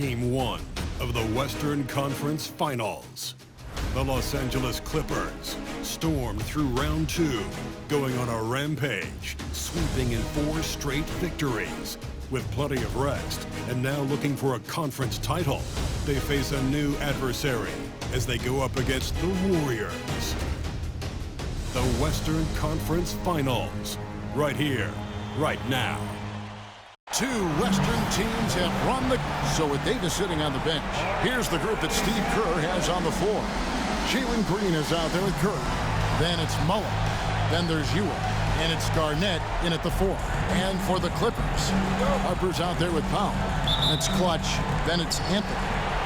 Game 1 of the Western Conference Finals. The Los Angeles Clippers stormed through round 2, going on a rampage, sweeping in 4 straight victories. With plenty of rest and now looking for a conference title, they face a new adversary as they go up against the Warriors. The Western Conference Finals, right here, right now. 2 Western teams have run the... So with Davis sitting on the bench, here's the group that Steve Kerr has on the floor. Jalen Green is out there with Kerr. Then it's Mullen. Then there's Ewing. And it's Garnett in at the 4. And for the Clippers, Harper's out there with Powell. It's Clutch. Then it's Anthony.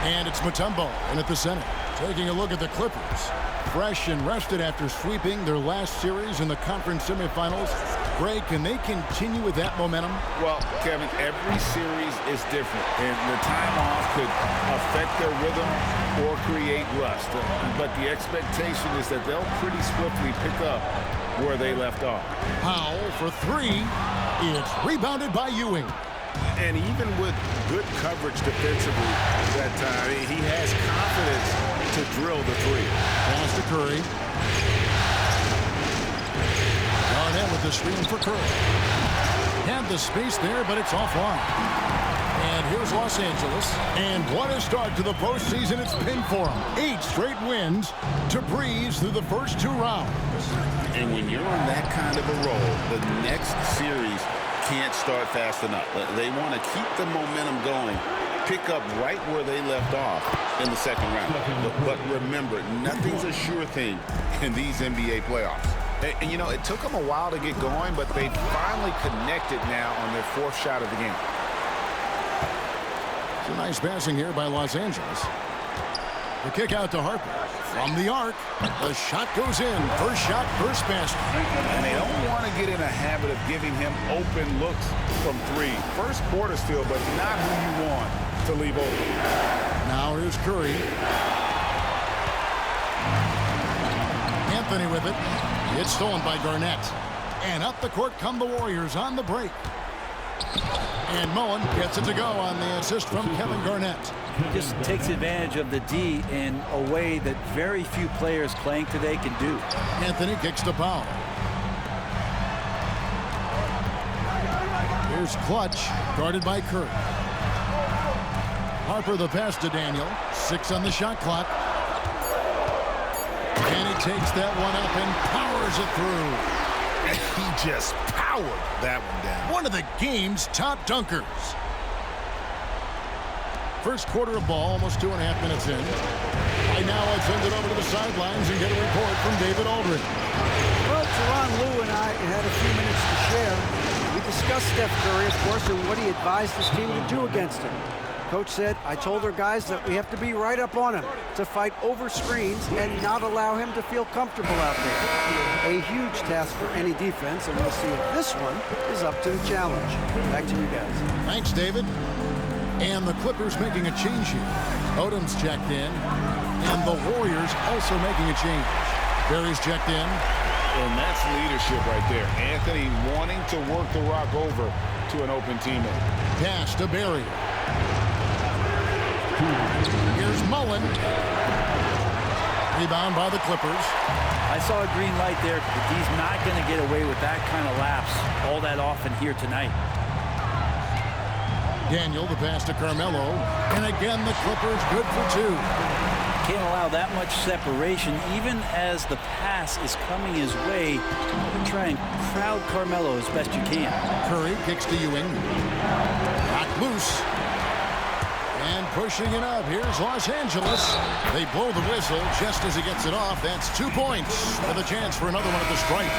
And it's Mutombo in at the center. Taking a look at the Clippers. Fresh and rested after sweeping their last series in the conference semifinals. Greg, can they continue with that momentum? Well, Kevin, every series is different, and the time off could affect their rhythm or create rust. But the expectation is that they'll pretty swiftly pick up where they left off. Powell for 3. It's rebounded by Ewing. And even with good coverage defensively that time, he has confidence to drill the 3. Pass to Curry. Garnett with the screen for Curry. Had the space there, but it's offline. And here's Los Angeles. And what a start to the postseason it's been for them. 8 straight wins to breeze through the first 2 rounds. And when you're on that kind of a roll, the next series can't start fast enough. They want to keep the momentum going, pick up right where they left off in the second round. But remember, nothing's a sure thing in these NBA playoffs. And you know, it took them a while to get going, but they finally connected now on their 4th shot of the game. It's a nice passing here by Los Angeles. The kick out to Harper. From the arc, the shot goes in. First shot, first basket. And they don't want to get in a habit of giving him open looks from 3. First quarter still, but not who you want to leave open. Now here's Curry. Anthony with it. It's stolen by Garnett. And up the court come the Warriors on the break. And Mullen gets it to go on the assist from Kevin Garnett. He just takes advantage of the D in a way that very few players playing today can do. Anthony kicks to Powell. Here's Clutch, guarded by Curry. Harper the pass to Daniel. 6 on the shot clock. And he takes that one up and powers it through. He just powered that one down. One of the game's top dunkers. First quarter of ball, almost 2.5 minutes in. Right now, let's send it over to the sidelines and get a report from David Aldridge. Well, Teron Lou and I had a few minutes to share. We discussed Steph Curry, of course, and what he advised his team to do against him. Coach said, I told our guys that we have to be right up on him to fight over screens and not allow him to feel comfortable out there. A huge task for any defense, and we'll see if this one is up to the challenge. Back to you guys. Thanks, David. And the Clippers making a change here. Odom's checked in, and the Warriors also making a change. Barry's checked in. And that's leadership right there. Anthony wanting to work the rock over to an open teammate. Pass to Barry. Here's Mullen. Rebound by the Clippers. I saw a green light there, but he's not going to get away with that kind of lapse all that often here tonight. Daniel, the pass to Carmelo. And again, the Clippers good for 2. Can't allow that much separation, even as the pass is coming his way. Try and crowd Carmelo as best you can. Curry kicks to Ewing. Knocked loose. And pushing it up, here's Los Angeles. They blow the whistle just as he gets it off. That's 2 points with a chance for another one at the stripe.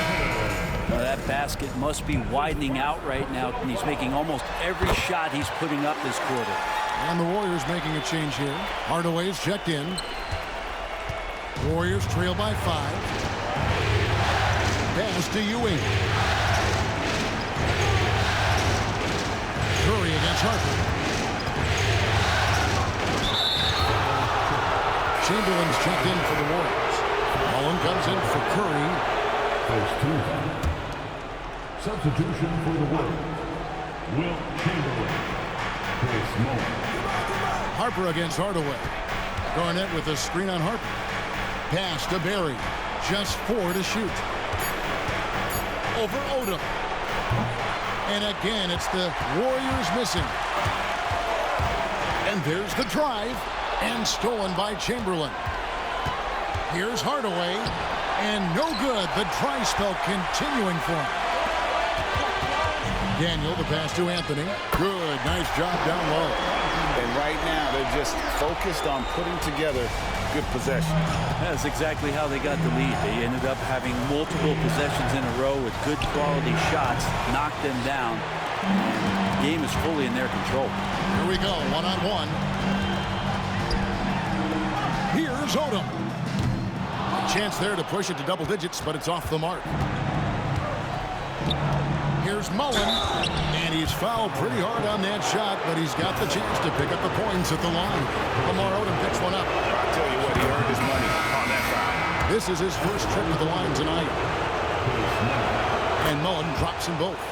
Now that basket must be widening out right now, and he's making almost every shot he's putting up this quarter. And the Warriors making a change here. Hardaway's checked in. Warriors trail by 5. Pass to Ewing. Curry against Harper. Chamberlain's checked in for the Warriors. Mullen comes in for Curry. First 2. Substitution for the Warriors. Will Chamberlain. Chris Mullen. Harper against Hardaway. Garnett with a screen on Harper. Pass to Barry. Just 4 to shoot. Over Odom. And again, it's the Warriors missing. And there's the drive. And stolen by Chamberlain. Here's Hardaway. And no good. The dry spell continuing for him. Daniel, the pass to Anthony. Good. Nice job down low. And right now, they're just focused on putting together good possession. That's exactly how they got the lead. They ended up having multiple possessions in a row with good quality shots, knocked them down, and the game is fully in their control. Here we go, one-on-one. Here's Odom. Chance there to push it to double digits, but it's off the mark. Here's Mullen, and he's fouled pretty hard on that shot, but he's got the chance to pick up the points at the line. Lamar Odom picks one up. I'll tell you what, he earned his money on that foul. This is his first trip to the line tonight. And Mullen drops them both.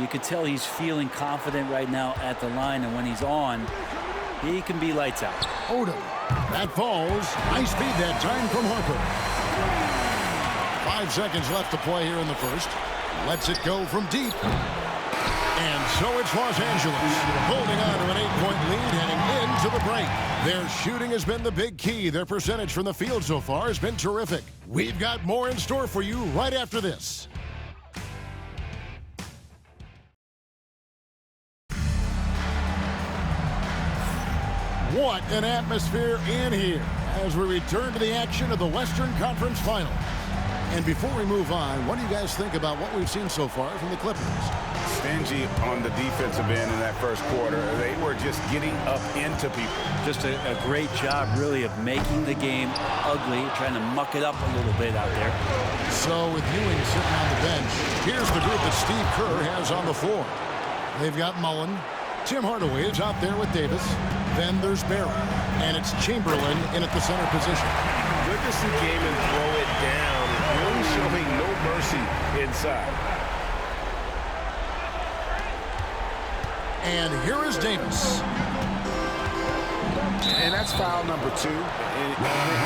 You can tell he's feeling confident right now at the line, and when he's on, he can be lights out. Odom. That falls. High speed that time from Harper. 5 seconds left to play here in the first. Lets it go from deep. And so it's Los Angeles holding on to an 8-point lead heading into the break. Their shooting has been the big key. Their percentage from the field so far has been terrific. We've got more in store for you right after this. What an atmosphere in here as we return to the action of the Western Conference Final. And before we move on, what do you guys think about what we've seen so far from the Clippers? Stingy on the defensive end in that first quarter. They were just getting up into people. Just a great job, really, of making the game ugly, trying to muck it up a little bit out there. So with Ewing sitting on the bench, here's the group that Steve Kerr has on the floor. They've got Mullen. Tim Hardaway is out there with Davis. Then there's Barry. And it's Chamberlain in at the center position. Good to see Gaiman throw it down. Really showing no mercy inside. And here is Davis. And that's foul number 2. And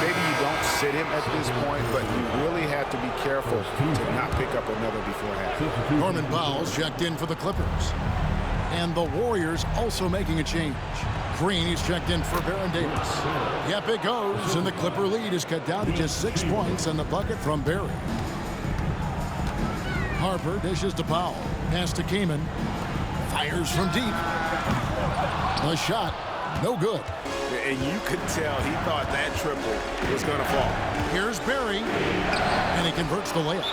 maybe you don't sit him at this point, but you really have to be careful to not pick up another before half. Norman Powell's checked in for the Clippers. And the Warriors also making a change. Green is checked in for Baron Davis. Yep, it goes, and the Clipper lead is cut down to just 6 points and the bucket from Barry. Harper dishes to Powell. Pass to Kaman. Fires from deep. The shot, no good. And you could tell he thought that triple was going to fall. Here's Barry, and he converts the layup.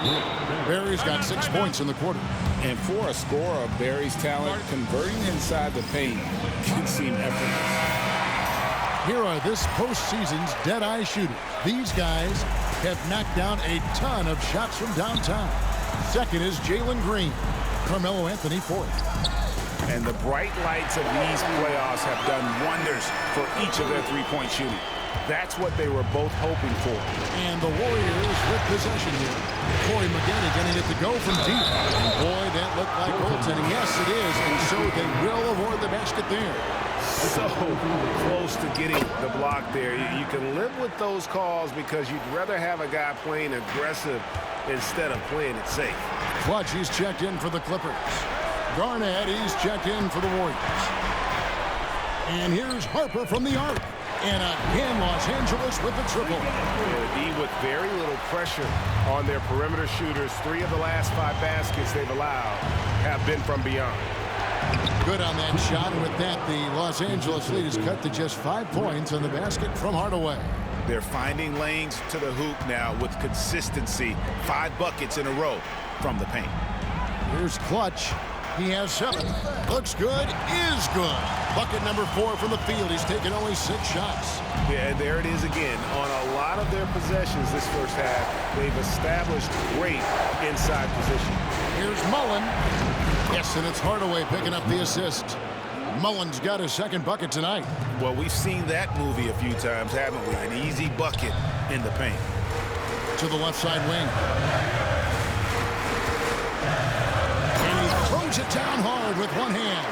Barry's got 6 points in the quarter. And for a scorer of Barry's talent, converting inside the paint can seem effortless. Here are this postseason's dead-eye shooters. These guys have knocked down a ton of shots from downtown. Second is Jalen Green. Carmelo Anthony fourth. And the bright lights of these playoffs have done wonders for each of their three-point shooting. That's what they were both hoping for. And the Warriors with possession here. Corey Maggette getting it to go from deep. And boy, that looked like goaltending. Yes, it is. And so they will avoid the basket there. So close to getting the block there. You can live with those calls because you'd rather have a guy playing aggressive instead of playing it safe. Clutch, he's checked in for the Clippers. Garnett, he's checked in for the Warriors. And here's Harper from the arc. And again, Los Angeles with the triple. With very little pressure on their perimeter shooters, 3 of the last 5 baskets they've allowed have been from beyond. Good on that shot, and with that, the Los Angeles lead is cut to just 5 points on the basket from Hardaway. They're finding lanes to the hoop now with consistency. 5 buckets in a row from the paint. Here's Clutch. He has 7. Looks good, is good. Bucket number 4 from the field. He's taken only 6 shots. Yeah, and there it is again. On a lot of their possessions this first half, they've established great inside position. Here's Mullen. Yes, and it's Hardaway picking up the assist. Mullen's got his 2nd bucket tonight. Well, we've seen that movie a few times, haven't we? An easy bucket in the paint. To the left side wing. And he throws it down hard with one hand.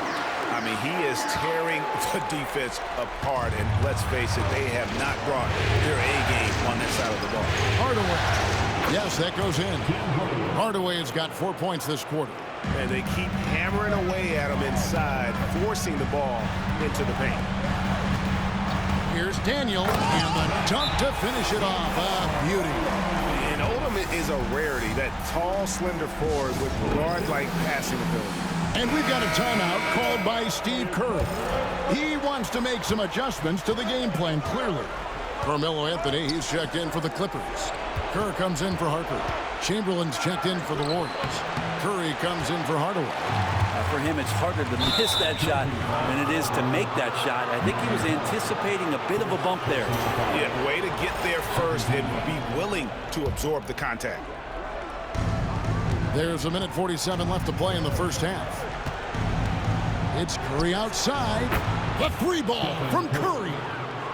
I mean, he is tearing the defense apart, and let's face it, they have not brought their A game on that side of the ball. Hardaway. Yes, that goes in. Hardaway has got 4 points this quarter. And they keep hammering away at him inside, forcing the ball into the paint. Here's Daniel, and the dunk to finish it off. Beauty. And Oldham is a rarity, that tall, slender forward with guard-like passing ability. And we've got a timeout called by Steve Kerr. He wants to make some adjustments to the game plan, clearly. Carmelo Anthony, he's checked in for the Clippers. Kerr comes in for Harper. Chamberlain's checked in for the Warriors. Curry comes in for Hardaway. For him, it's harder to miss that shot than it is to make that shot. I think he was anticipating a bit of a bump there. Yeah, way to get there first and be willing to absorb the contact. There's 1:47 left to play in the first half. It's Curry outside. The three ball from Curry.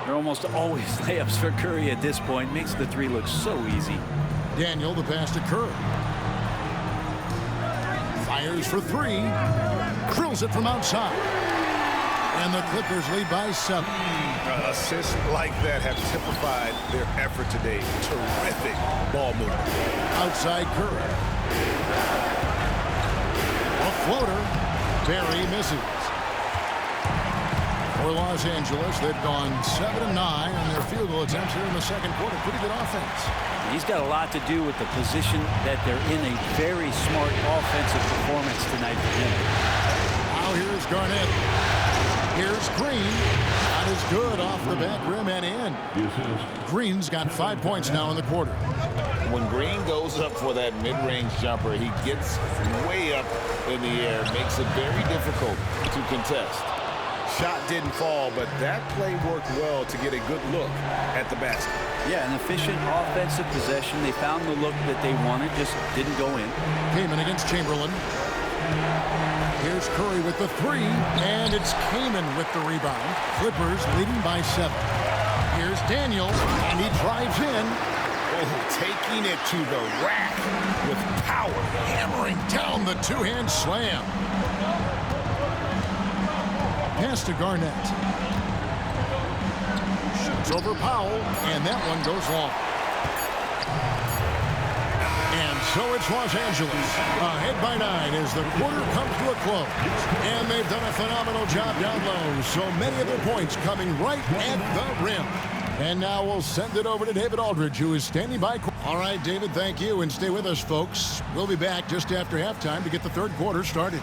They're almost always layups for Curry at this point. Makes the three look so easy. Daniel, the pass to Curry. Fires for three. Drills it from outside. And the Clippers lead by 7. Assists like that have typified their effort today. Terrific ball movement. Outside Curry. A floater. Barry misses. For Los Angeles, they've gone 7-9 on their field goal attempts here in the second quarter. Pretty good offense. He's got a lot to do with the position that they're in. A very smart offensive performance tonight for him. Now here's Garnett. Here's Green. Not as good off the back rim and in. Green's got 5 points now in the quarter. When Green goes up for that mid-range jumper, he gets way up in the air, makes it very difficult to contest. Shot didn't fall, but that play worked well to get a good look at the basket. Yeah, an efficient offensive possession. They found the look that they wanted, just didn't go in. Kaman against Chamberlain. Here's Curry with the three, and it's Kaman with the rebound. Clippers leading by 7. Here's Daniel, and he drives in. Oh, taking it to the rack with power. Hammering down the two-hand slam. Pass to Garnett. Shoots over Powell, and that one goes long. And so it's Los Angeles, ahead by 9 as the quarter comes to a close. And they've done a phenomenal job down low. So many of their points coming right at the rim. And now we'll send it over to David Aldridge, who is standing by. All right, David, thank you. And stay with us, folks. We'll be back just after halftime to get the third quarter started.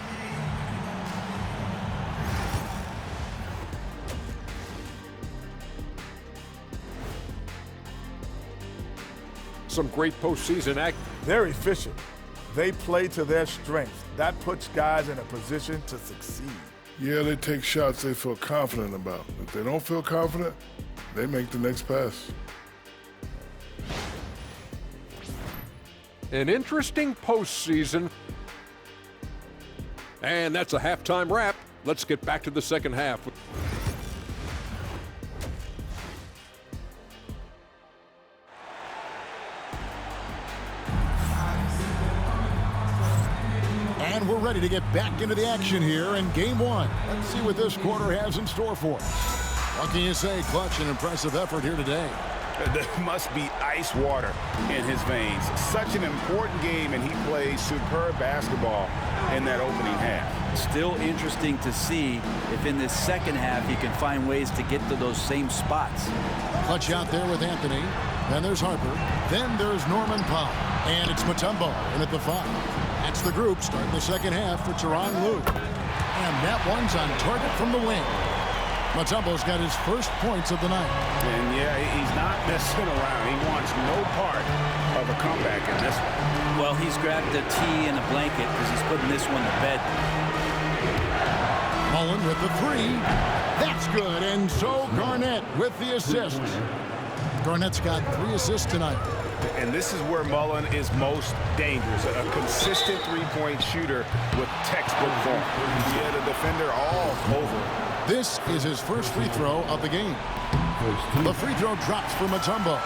Some great postseason act. They're efficient. They play to their strengths. That puts guys in a position to succeed. Yeah, they take shots they feel confident about. If they don't feel confident, they make the next pass. An interesting postseason. And that's a halftime wrap. Let's get back to the second half. And we're ready to get back into the action here in Game 1. Let's see what this quarter has in store for us. What can you say? Clutch and impressive effort here today. There must be ice water in his veins. Such an important game, and he plays superb basketball in that opening half. Still interesting to see if in this second half he can find ways to get to those same spots. Clutch out there with Anthony. Then there's Harper. Then there's Norman Powell. And it's Mutombo in at the 5. That's the group starting the second half for Tyronn Lue. And that one's on target from the wing. Mutombo's got his first points of the night. And yeah, he's not messing around. He wants no part of a comeback in this one. Well, he's grabbed a tee and a blanket because he's putting this one to bed. Mullen with the 3. That's good. And so Garnett with the assist. Garnett's got 3 assists tonight. And this is where Mullen is most dangerous. A consistent three-point shooter with textbook form. He had a defender all over. This is his first free throw of the game. The free throw drops for Mutombo.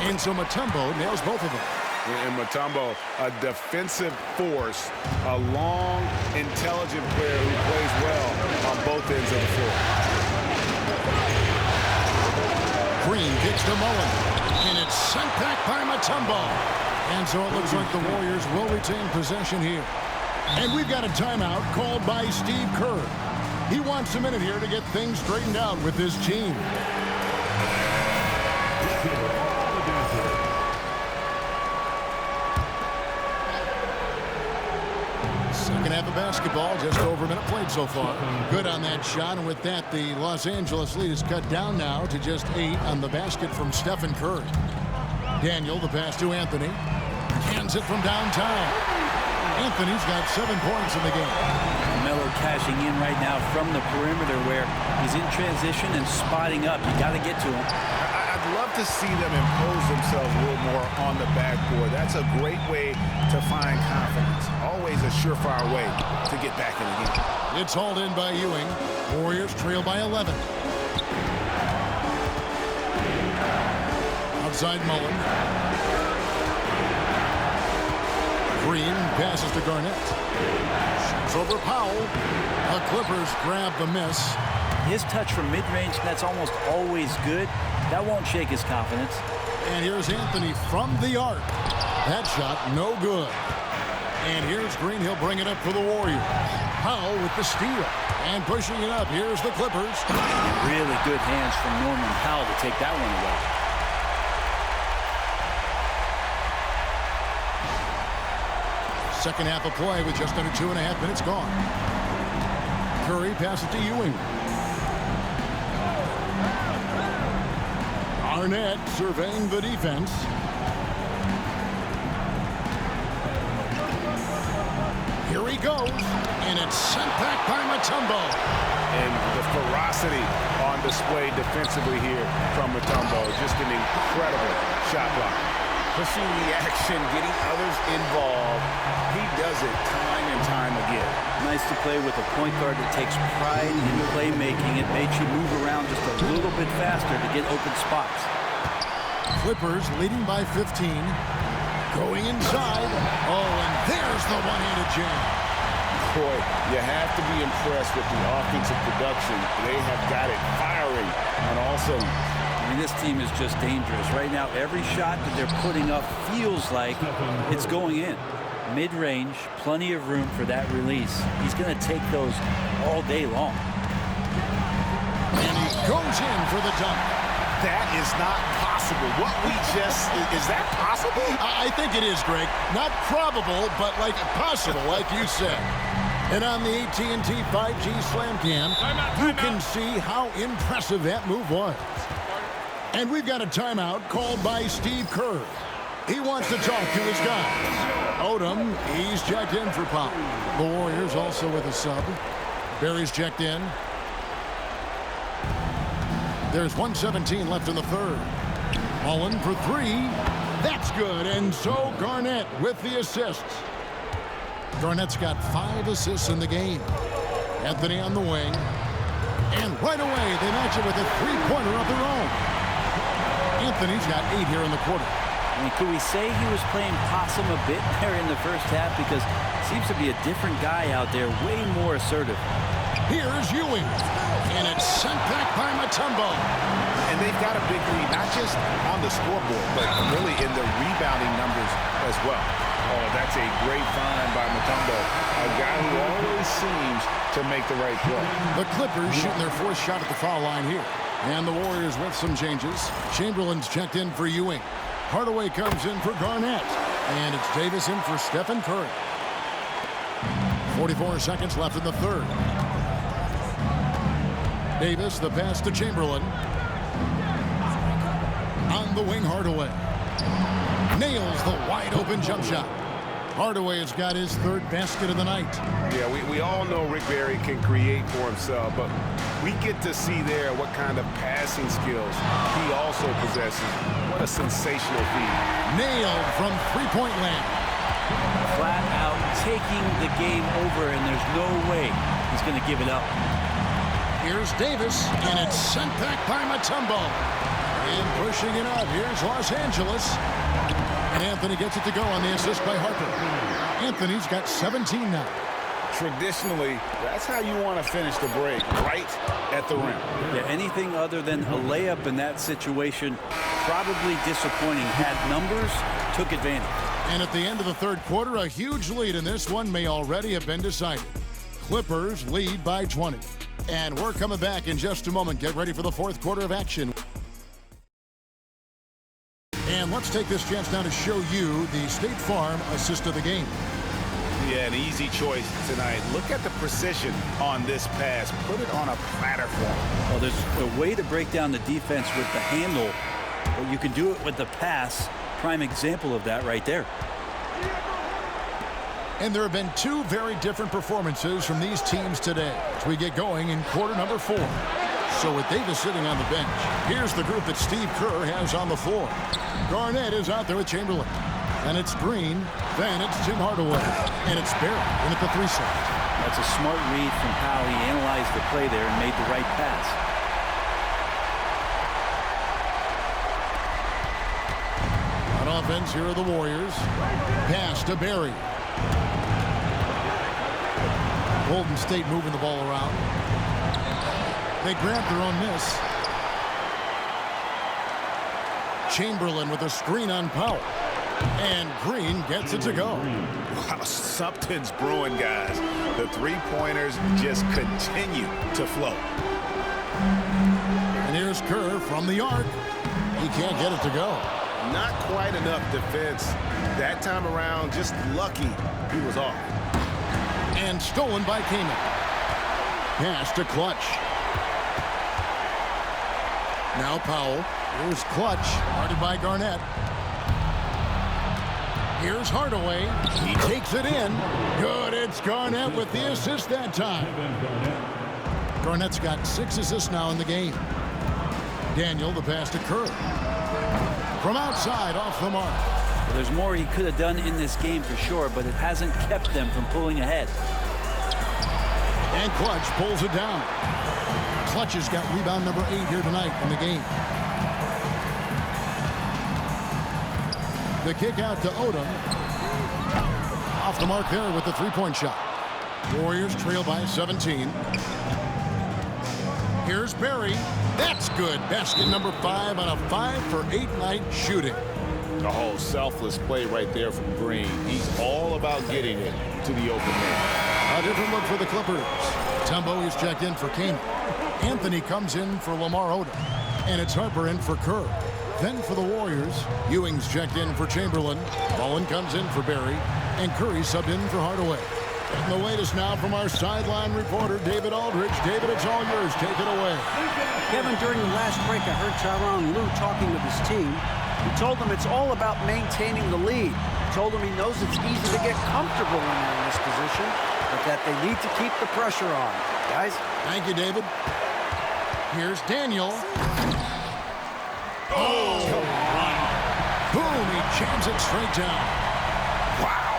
And so Mutombo nails both of them. And Mutombo, a defensive force, a long, intelligent player who plays well on both ends of the floor. Green kicks to Mullen, and it's sent back by Mutombo. And so it looks like the Warriors will retain possession here. And we've got a timeout called by Steve Kerr. He wants a minute here to get things straightened out with his team. Second half of basketball, just over a minute played so far. Good on that shot, and with that, the Los Angeles lead is cut down now to just 8 on the basket from Stephen Curry. Daniel, the pass to Anthony. Hands it from downtown. Anthony's got 7 points in the game. Melo cashing in right now from the perimeter where he's in transition and spotting up. You got to get to him. I'd love to see them impose themselves a little more on the backboard. That's a great way to find confidence. Always a surefire way to get back in the game. It's hauled in by Ewing. Warriors trail by 11. Outside Mullen. Green passes to Garnett. Shoots over Powell. The Clippers grab the miss. His touch from mid-range, that's almost always good. That won't shake his confidence. And here's Anthony from the arc. That shot, no good. And here's Green. He'll bring it up for the Warriors. Powell with the steal. And pushing it up. Here's the Clippers. Really good hands from Norman Powell to take that one away. Second half of play with just under 2.5 minutes gone. Curry passes to Ewing. Arnett surveying the defense. Here he goes, and it's sent back by Mutombo. And the ferocity on display defensively here from Mutombo. Just an incredible shot block. Pushing the action, getting others involved. He does it time and time again. Nice to play with a point guard that takes pride in playmaking. It makes you move around just a little bit faster to get open spots. Clippers leading by 15. Going inside. Oh, and there's the one-handed jam. Boy, you have to be impressed with the offensive production. They have got it firing on all cylinders. I mean, this team is just dangerous. Right now, every shot that they're putting up feels like it's going in. Mid-range, plenty of room for that release. He's going to take those all day long. And he goes in for the dunk. That is not possible. What we just, is that possible? I think it is, Greg. Not probable, but like possible, like you said. And on the AT&T 5G Slam Cam, you can see how impressive that move was. And we've got a timeout called by Steve Kerr. He wants to talk to his guys. Odom, he's checked in for Powell. The Warriors also with a sub. Barry's checked in. There's 1:17 left in the third. Mullen for 3. That's good. And so Garnett with the assists. Garnett's got 5 assists in the game. Anthony on the wing. And right away, they match it with a three-pointer of their own. Anthony's got 8 here in the quarter. I mean, could we say he was playing possum a bit there in the first half? Because seems to be a different guy out there, way more assertive. Here's Ewing. And it's sent back by Mutombo. And they've got a big lead, not just on the scoreboard, but really in the rebounding numbers as well. Oh, that's a great find by Mutombo, a guy who always seems to make the right play. The Clippers shooting their 4th shot at the foul line here. And the Warriors with some changes. Chamberlain's checked in for Ewing. Hardaway comes in for Garnett. And it's Davis in for Stephen Curry. 44 seconds left in the third. Davis, the pass to Chamberlain. On the wing, Hardaway. Nails the wide-open jump shot. Hardaway has got his 3rd basket of the night. Yeah, we all know Rick Barry can create for himself, but we get to see there what kind of passing skills he also possesses. What a sensational feat. Nailed from three-point land. Flat out taking the game over, and there's no way he's going to give it up. Here's Davis, and it's sent back by Mutombo. And pushing it up, here's Los Angeles. And Anthony gets it to go on the assist by Harper. Anthony's got 17 now. Traditionally, that's how you want to finish the break, right at the rim. Yeah, anything other than a layup in that situation, probably disappointing. Had numbers, took advantage. And at the end of the third quarter, a huge lead in this one may already have been decided. Clippers lead by 20. And we're coming back in just a moment. Get ready for the fourth quarter of action. And let's take this chance now to show you the State Farm assist of the game. Yeah, an easy choice tonight. Look at the precision on this pass. Put it on a platter for him. Well, there's a way to break down the defense with the handle, but you can do it with the pass. Prime example of that right there. And there have been two very different performances from these teams today as we get going in quarter number 4. So with Davis sitting on the bench, here's the group that Steve Kerr has on the floor. Garnett is out there with Chamberlain. And it's Green, then it's Tim Hardaway, and it's Barry in at the 3 slot. That's a smart read from how he analyzed the play there and made the right pass. On offense, here are the Warriors. Pass to Barry. Golden State moving the ball around. They grab their own miss. Chamberlain with a screen on Powell. And Green gets it to go. Wow, something's brewing, guys. The three-pointers just continue to flow. And here's Kerr from the arc. He can't get it to go. Not quite enough defense. That time around, just lucky he was off. And stolen by Kaman. Pass to Clutch. Now Powell. Here's Clutch, guarded by Garnett. Here's Hardaway. He takes it in. Good. It's Garnett with the assist that time. Garnett's got 6 assists now in the game. Daniel, the pass to Kerr. From outside, off the mark. Well, there's more he could have done in this game for sure, but it hasn't kept them from pulling ahead. And Clutch pulls it down. Clutch has got rebound number 8 here tonight in the game. The kick out to Odom. Off the mark there with the three-point shot. Warriors trail by 17. Here's Barry. That's good. Basket number 5 on a 5-for-8 night shooting. The whole selfless play right there from Green. He's all about getting it to the open man. A different look for the Clippers. Tumbo is checked in for Kane. Anthony comes in for Lamar Odom. And it's Harper in for Kerr. Then for the Warriors, Ewing's checked in for Chamberlain. Mullen comes in for Barry. And Curry subbed in for Hardaway. And the latest now from our sideline reporter, David Aldridge. David, it's all yours. Take it away. Kevin, during the last break, I heard Tyronn Lue talking with his team. He told them it's all about maintaining the lead. He told them he knows it's easy to get comfortable when they're in this position, but that they need to keep the pressure on. Guys? Thank you, David. Here's Daniel. Oh! Boom! He jams it straight down. Wow.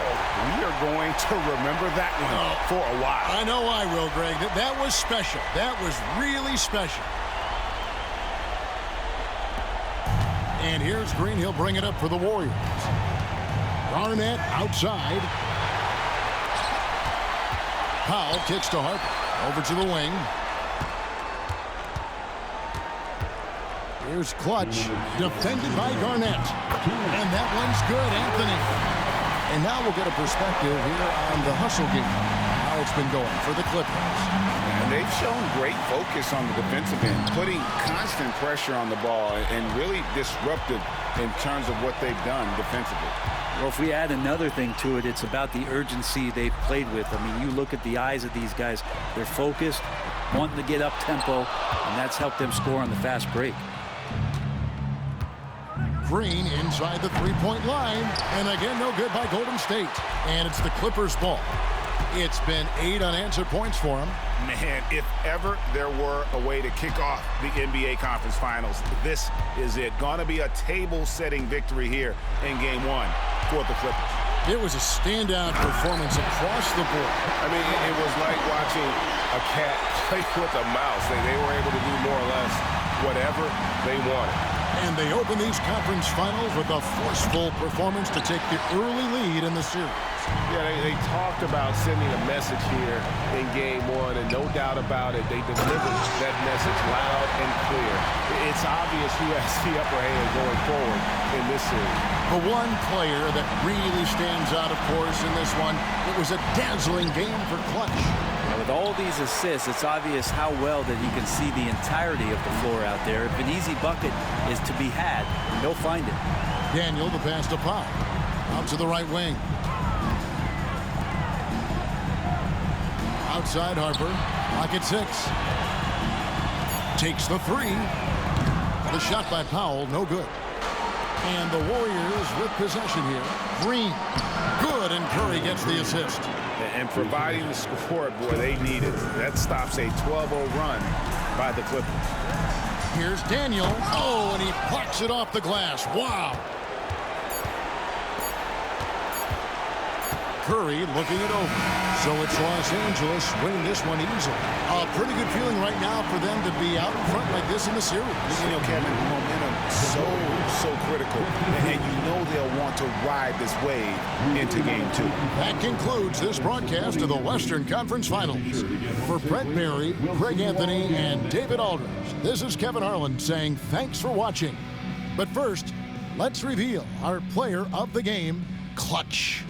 We are going to remember that one for a while. I know I will, Greg. That was special. That was really special. And here's Green. He'll bring it up for the Warriors. Garnett outside. Powell kicks to Harper. Over to the wing. Here's Clutch, defended by Garnett. And that one's good, Anthony. And now we'll get a perspective here on the hustle game. How it's been going for the Clippers. And they've shown great focus on the defensive end, putting constant pressure on the ball and really disruptive in terms of what they've done defensively. Well, if we add another thing to it, it's about the urgency they've played with. I mean, you look at the eyes of these guys. They're focused, wanting to get up tempo, and that's helped them score on the fast break. Green inside the three-point line. And again, no good by Golden State. And it's the Clippers' ball. It's been 8 unanswered points for them. Man, if ever there were a way to kick off the NBA Conference Finals, this is it. Gonna be a table-setting victory here in Game 1 for the Clippers. It was a standout performance across the board. I mean, it was like watching a cat play with a mouse. They were able to do more or less whatever they wanted. And they open these conference finals with a forceful performance to take the early lead in the series. Yeah, they talked about sending a message here in Game 1, and no doubt about it, they delivered that message loud and clear. It's obvious who has the upper hand going forward in this series. The one player that really stands out, of course, in this one, it was a dazzling game for Clutch. With all these assists, it's obvious how well that he can see the entirety of the floor out there. If an easy bucket is to be had, he'll find it. Daniel, the pass to Powell. Out to the right wing. Outside Harper. Clock at 6. Takes the 3. The shot by Powell, no good. And the Warriors with possession here. Green. Good, and Curry gets the assist. And providing the scoreboard they needed. That stops a 12-0 run by the Clippers. Here's Daniel. Oh, and he plucks it off the glass. Wow. Curry looking it over. So it's Los Angeles winning this one easily. A pretty good feeling right now for them to be out in front like this in the series. You know, Kevin, momentum so critical. And you know they'll want to ride this wave into Game 2. That concludes this broadcast of the Western Conference Finals. For Brett Berry, Craig Anthony, and David Aldridge, this is Kevin Harlan saying thanks for watching. But first, let's reveal our player of the game, Clutch.